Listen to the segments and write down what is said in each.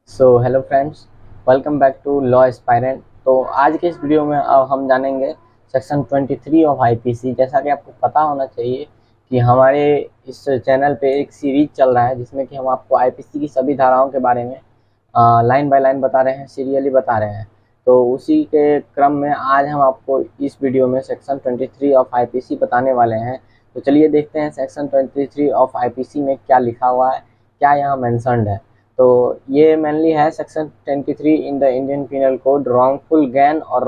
So hello friends, welcome back to law aspirant. तो आज के इस वीडियो में अब हम जानेंगे सेक्शन 23 ऑफ आईपीसी। जैसा कि आपको पता होना चाहिए कि हमारे इस चैनल पे एक सीरीज चल रहा है जिसमें कि हम आपको आईपीसी की सभी धाराओं के बारे में लाइन बाय लाइन बता रहे हैं, सीरियली बता रहे हैं। तो उसी के क्रम में आज हम आपको इस वीडियो में सेक्शन 23 ऑफ आईपीसी बताने वाले हैं। तो चलिए देखते हैं सेक्शन 23 ऑफ आईपीसी में क्या लिखा हुआ है, क्या यहाँ मेंशन्ड है। तो ये मेनली है section 23 in the Indian penal code, wrongful gain और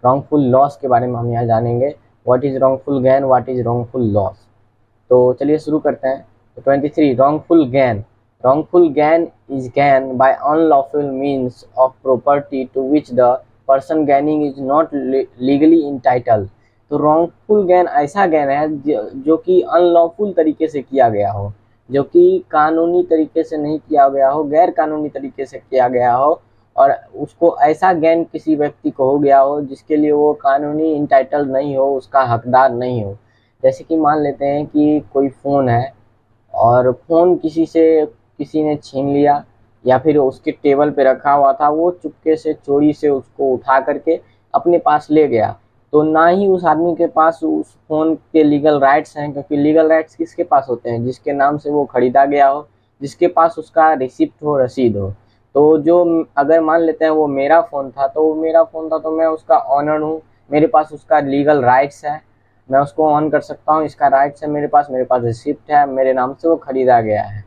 रॉन्गफुल लॉस के बारे में हम यहाँ जानेंगे। What is wrongful gain, what is wrongful loss. तो चलिए शुरू करते हैं। तो 23 wrongful gain. Wrongful gain is gain by unlawful means of property to which the person gaining is not legally entitled. तो रॉन्गफुल गेन ऐसा गेन है जो कि अनलॉफुल तरीके से किया गया हो, जो कि कानूनी तरीके से नहीं किया गया हो, गैर कानूनी तरीके से किया गया हो, और उसको ऐसा गेन किसी व्यक्ति को हो गया हो जिसके लिए वो कानूनी इंटाइटल नहीं हो, उसका हकदार नहीं हो। जैसे कि मान लेते हैं कि कोई फ़ोन है और फ़ोन किसी ने छीन लिया, या फिर उसके टेबल पे रखा हुआ था, वो चुपके से चोरी से उसको उठा करके अपने पास ले गया। तो ना ही उस आदमी के पास उस फ़ोन के लीगल राइट्स हैं, क्योंकि लीगल राइट्स किसके पास होते हैं? जिसके नाम से वो खरीदा गया हो, जिसके पास उसका रिसिप्ट हो, रसीद हो। तो जो अगर मान लेते हैं वो मेरा फ़ोन था, तो वो मेरा फ़ोन था तो मैं उसका ऑनर हूँ, मेरे पास उसका लीगल राइट्स है, मैं उसको ऑन कर सकता हूँ, इसका राइट्स है मेरे पास रिसिप्ट है, मेरे नाम से वो खरीदा गया है,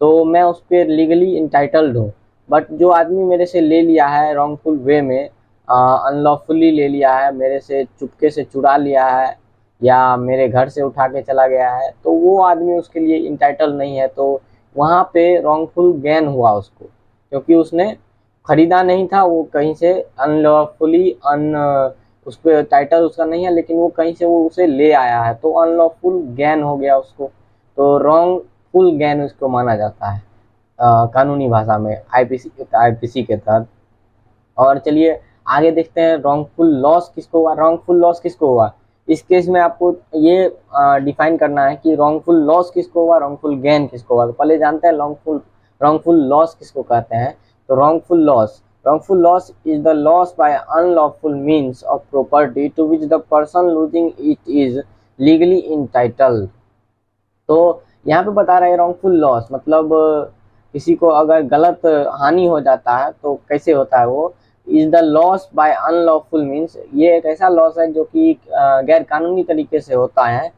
तो मैं उस पर लीगली इंटाइटल्ड हूँ। बट जो आदमी मेरे से ले लिया है रॉन्गफुल वे में, अनलॉफुली ले लिया है, मेरे से चुपके से चुरा लिया है, या मेरे घर से उठा के चला गया है, तो वो आदमी उसके लिए इंटाइटल नहीं है। तो वहाँ पे रॉन्गफुल गेन हुआ उसको, क्योंकि उसने खरीदा नहीं था, वो कहीं से अनलॉफुली उस पर टाइटल उसका नहीं है, लेकिन वो कहीं से वो उसे ले आया है, तो अनलॉफुल गेन हो गया उसको। तो रॉन्गफुल गेन उसको माना जाता है कानूनी भाषा में, आईपीसी के तहत। और चलिए आगे देखते हैं रॉन्गफुल लॉस किसको हुआ। रॉन्गफुल लॉस किसको हुआ, इस केस में आपको ये डिफाइन करना है कि रॉन्गफुल लॉस किसको हुआ, रॉन्गफुल गेन किसको हुआ। तो पहले जानते हैं रॉन्गफुल लॉस किसको कहते हैं। तो wrongful loss is the loss by unlawful means of property to which the person losing it is legally entitled. तो यहाँ पे बता रहे हैं रॉन्गफुल लॉस मतलब किसी को अगर गलत हानि हो जाता है तो कैसे होता है वो। Is the loss by unlawful means, ये एक ऐसा लॉस है जो कि गैर कानूनी तरीके से होता है,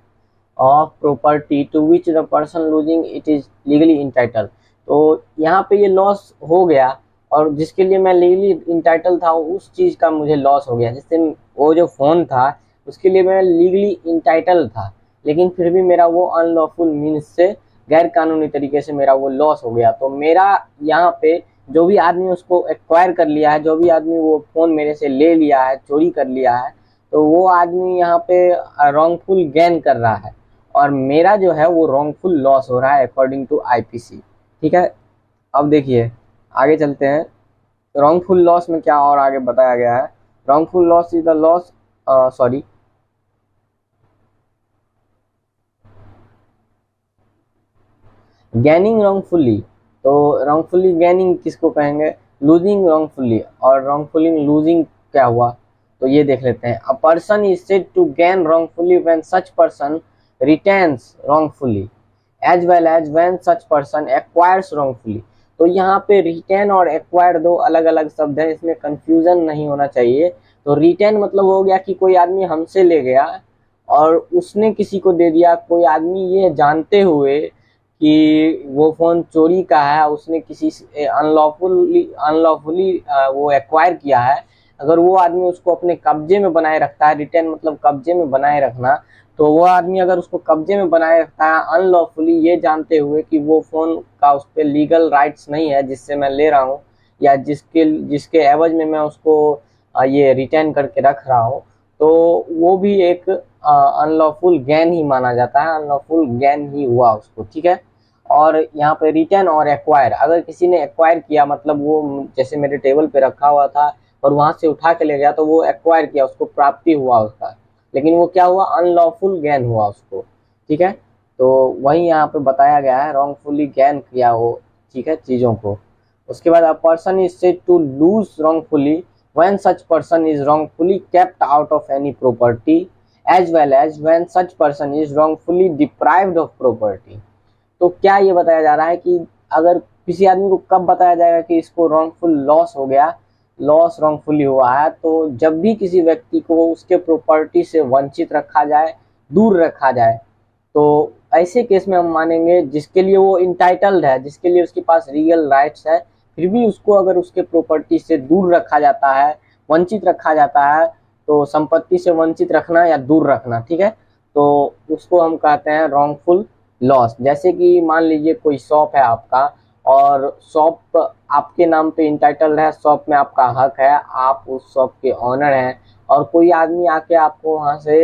of property to which the person losing it is legally entitle. तो यहाँ पे ये लॉस हो गया, और जिसके लिए मैं लीगली इंटाइटल था उस चीज़ का मुझे लॉस हो गया। जैसे वो जो फ़ोन था उसके लिए मैं लीगली इंटाइटल था, लेकिन फिर भी मेरा वो अनलॉफुल मीन्स से, गैर कानूनी तरीके से मेरा वो लॉस हो गया। तो मेरा यहाँ पे जो भी आदमी उसको एक्वायर कर लिया है, जो भी आदमी वो फ़ोन मेरे से ले लिया है, चोरी कर लिया है, तो वो आदमी यहाँ पे रॉन्गफुल गेन कर रहा है, और मेरा जो है वो रॉन्गफुल लॉस हो रहा है अकॉर्डिंग टू आईपीसी। ठीक है, अब देखिए आगे चलते हैं। रॉन्गफुल लॉस में क्या और आगे बताया गया है। Wrongful loss is the loss, sorry, gaining wrongfully. तो रॉन्गफुली गैनिंग किसको कहेंगे, लूजिंग रॉन्गफुली। और रॉन्गफुली लूजिंग क्या हुआ, तो ये देख लेते हैं। A person is said to gain wrongfully when such person retains wrongfully as well as when such person acquires wrongfully. तो यहाँ पे रिटेन और एक्वायर दो अलग अलग शब्द हैं, इसमें कंफ्यूजन नहीं होना चाहिए। तो रिटेन मतलब हो गया कि कोई आदमी हमसे ले गया और उसने किसी को दे दिया, कोई आदमी ये जानते हुए कि वो फ़ोन चोरी का है, उसने किसी से अनलॉफुली वो एक्वायर किया है, अगर वो आदमी उसको अपने कब्जे में बनाए रखता है, रिटेन मतलब कब्जे में बनाए रखना, तो वो आदमी अगर उसको कब्जे में बनाए रखता है अनलॉफुली, ये जानते हुए कि वो फ़ोन का उस पर लीगल राइट्स नहीं है जिससे मैं ले रहा हूँ, या जिसके जिसके एवज में मैं उसको ये रिटेन करके रख रहा हूँ, तो वो भी एक अनलॉफुल गेन ही माना जाता है, अनलॉफुल गेन ही हुआ उसको। ठीक है, और यहाँ पे रिटर्न और एक्वायर, अगर किसी ने एक्वायर किया मतलब वो जैसे मेरे टेबल पे रखा हुआ था और वहां से उठा के ले गया, तो वो एक्वायर किया, उसको प्राप्ति हुआ उसका, लेकिन वो क्या हुआ, अनलॉफुल गेन हुआ उसको। ठीक है, तो वही यहाँ पे बताया गया है, रॉन्गफुली गेन किया हो, ठीक है, चीज़ों को। उसके बाद a person is said to lose wrongfully when such person is wrongfully kept out of any property as well as when such person is wrongfully deprived of property। तो क्या ये बताया जा रहा है कि अगर किसी आदमी को कब बताया जाएगा कि इसको रॉन्गफुल लॉस हो गया, लॉस रॉन्गफुली हुआ है, तो जब भी किसी व्यक्ति को उसके प्रॉपर्टी से वंचित रखा जाए, दूर रखा जाए, तो ऐसे केस में हम मानेंगे जिसके लिए वो इंटाइटल्ड है, जिसके लिए उसके पास रीगल राइट्स है, फिर भी उसको अगर उसके प्रॉपर्टी से दूर रखा जाता है, वंचित रखा जाता है, तो संपत्ति से वंचित रखना या दूर रखना, ठीक है, तो उसको हम कहते हैं रॉन्गफुल लॉस। जैसे कि मान लीजिए कोई शॉप है आपका और शॉप आपके नाम पे इंटाइटल्ड है, शॉप में आपका हक है, आप उस शॉप के ऑनर हैं, और कोई आदमी आके आपको वहाँ से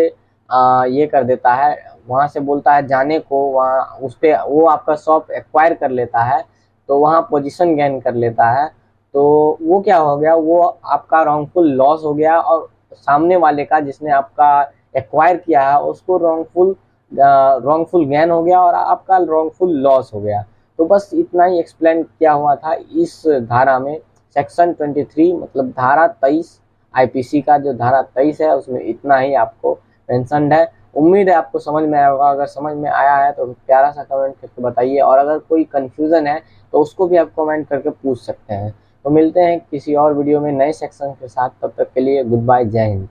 ये कर देता है, वहाँ से बोलता है जाने को, वहाँ उस पर वो आपका शॉप एक्वायर कर लेता है, तो वहाँ पोजीशन गेन कर लेता है, तो वो क्या हो गया, वो आपका रॉन्गफुल लॉस हो गया, और सामने वाले का जिसने आपका एक्वायर किया है उसको रॉन्गफुल गेन हो गया और आपका रॉन्गफुल लॉस हो गया। तो बस इतना ही एक्सप्लेन किया हुआ था इस धारा में, सेक्शन 23 मतलब धारा 23 आईपीसी का जो धारा 23 है उसमें इतना ही आपको मेंशन्ड है। उम्मीद है आपको समझ में आया होगा। अगर समझ में आया है तो प्यारा सा कमेंट करके बताइए, और अगर कोई कंफ्यूजन है तो उसको भी आप कमेंट करके पूछ सकते हैं। तो मिलते हैं किसी और वीडियो में नए सेक्शन के साथ, तब तक के लिए गुड बाय, जय हिंद।